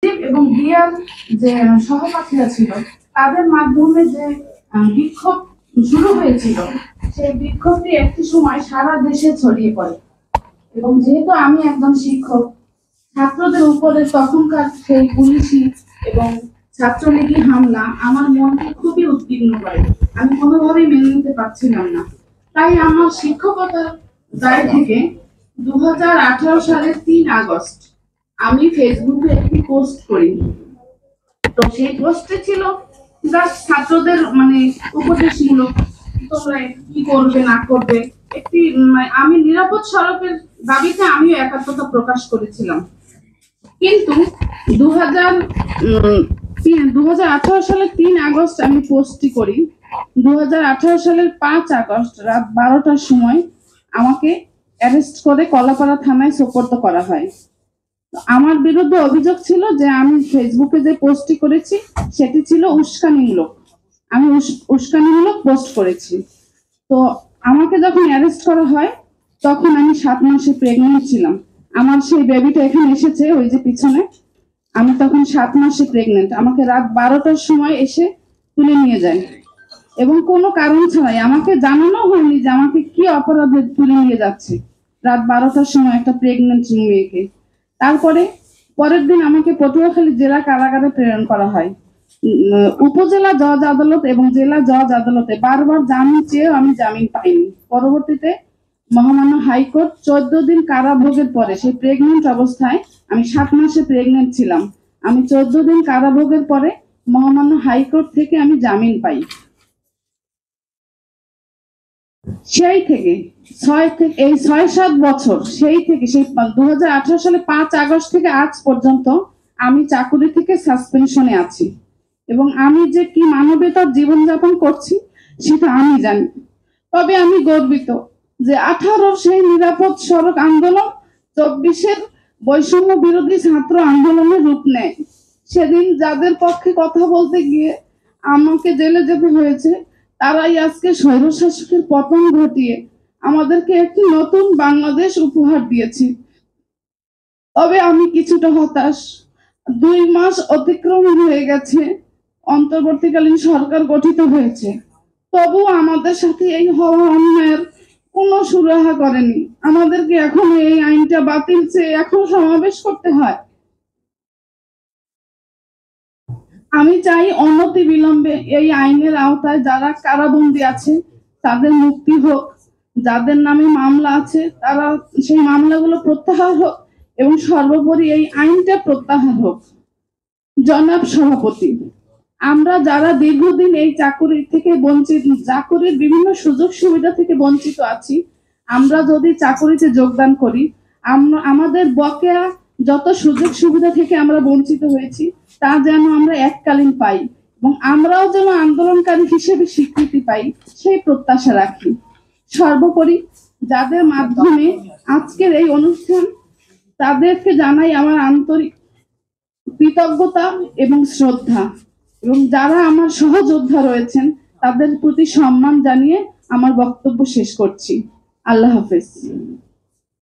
এবং বিয়ার যে সহপাঠীরা ছিল তাদের মাধ্যমে যে বিক্ষোভ শুরু হয়েছিল, সেই বিক্ষোভটি একটি সময় সারা দেশে ছড়িয়ে পড়ে। এবং যেহেতু আমি একজন শিক্ষক, ছাত্রদের উপরে তখনকার সেই পুলিশি এবং ছাত্রলীগী হামলা আমার মনকে খুবই উদ্বিগ্ন করে। আমি কোনোভাবেই মেনে নিতে পারছিলাম না। তাই আমার শিক্ষকতার দায় থেকে 2018 সালের 3 আগস্ট আমি ফেসবুকে একটি পোস্ট করি। তো সেই পোস্টে ছিল জাস্ট ছাত্রদের উপদেশমূলক, তোমরা কি করবে না করবে, একটি আমি নিরাপদ সড়কের দাবিতে আমিও একাত্মতা প্রকাশ করেছিলাম। কিন্তু 2018 সালের 3 আগস্ট আমি পোস্টটি করি। 2018 সালের 5 আগস্ট রাত 12টার সময় আমাকে অ্যারেস্ট করে কলাপাড়া থানায় সোপর্দ করা হয়। আমার বিরুদ্ধে অভিযোগ ছিল যে আমি ফেসবুকে যে পোস্টটি করেছি সেটি ছিল উস্কানিমূলক, আমি উস্কানিমূলক পোস্ট করেছি। তো আমাকে যখন অ্যারেস্ট করা হয় তখন আমি 7 মাসে প্রেগনেন্ট ছিলাম। আমার সেই বেবিটা এখানে এসেছে, ওই যে পিছনে। আমি তখন 7 মাসে প্রেগনেন্ট। আমাকে রাত 12টার সময় এসে তুলে নিয়ে যায় এবং কোনো কারণ ছাড়াই, আমাকে জানানো হয়নি যে আমাকে কি অপরাধে তুলে নিয়ে যাচ্ছে রাত 12টার সময় একটা প্রেগনেন্ট মেয়েকে। তারপরে পরের দিন আমাকে পটুয়াখালী জেলা কারাগারে প্রেরণ করা হয়। উপজেলা জজ আদালত এবং জেলা জজ আদালতে বারবার জামিন চেয়েও আমি জামিন পাইনি। পরবর্তীতে মহামান্য হাইকোর্ট 14 দিন কারাভোগের পরে, সেই প্রেগনেন্ট অবস্থায়, আমি 7 মাসে প্রেগনেন্ট ছিলাম, আমি 14 দিন কারাভোগের পরে মহামান্য হাইকোর্ট থেকে আমি জামিন পাই। সেই থেকে 6-7 বছর, সেই 2018 সালে 5 আগস্ট থেকে আজ পর্যন্ত আমি চাকুরি থেকে সাসপেনশনে আছি। এবং আমি যে কি মানবতার জীবনযাপন করছি সেটা আমি জানি। তবে আমি গর্বিত যে 18 সেই নিরাপদ সড়ক আন্দোলন 24-এর বৈষম্য বিরোধী ছাত্র আন্দোলনের রূপ নেয়। সেদিন যাদের পক্ষে কথা বলতে গিয়ে আমাকে জেলে যেতে হয়েছে, তারাই আজকে স্বৈরশাসকের পতন ঘটিয়ে আমাদেরকে একটি নতুন বাংলাদেশ উপহার দিয়েছে। তবে আমি কিছুটা হতাশ। 2 মাস অতিক্রম হয়ে গেছে, অন্তর্বর্তীকালীন সরকার গঠিত হয়েছে, তবুও আমাদের সাথে এই হওয়া অন্যায়ের কোনো সুরাহা করেনি। আমাদেরকে এখন এই আইনটা বাতিল চেয়ে এখন সমাবেশ করতে হয়। আমি চাই অনতি বিলম্বে এই আইনের আওতায় যারা কারাবন্দী আছে তাদের মুক্তি হোক, যাদের নামে মামলা আছে তারা সেই মামলাগুলো প্রত্যাহার হোক এবং সর্বোপরি এই আইনটা প্রত্যাহার হোক। জনাব সভাপতি, আমরা যারা দীর্ঘদিন এই চাকুরি থেকে বঞ্চিত, চাকুরির বিভিন্ন সুযোগ সুবিধা থেকে বঞ্চিত আছি, আমরা যদি চাকুরিতে যোগদান করি, আমাদের বকেয়া যত সুযোগ সুবিধা থেকে আমরা বঞ্চিত হয়েছি তা যেন আমরা এককালীন পাই এবং আমরাও যেন আন্দোলনকারী হিসেবে স্বীকৃতি পাই, সেই প্রত্যাশা রাখি। সর্বোপরি যাদের মাধ্যমে আজকের এই অনুষ্ঠান, তাদেরকে জানাই আমার আন্তরিক কৃতজ্ঞতা এবং শ্রদ্ধা, এবং যারা আমার সহযোদ্ধা রয়েছেন তাদের প্রতি সম্মান জানিয়ে আমার বক্তব্য শেষ করছি। আল্লাহ হাফেজ।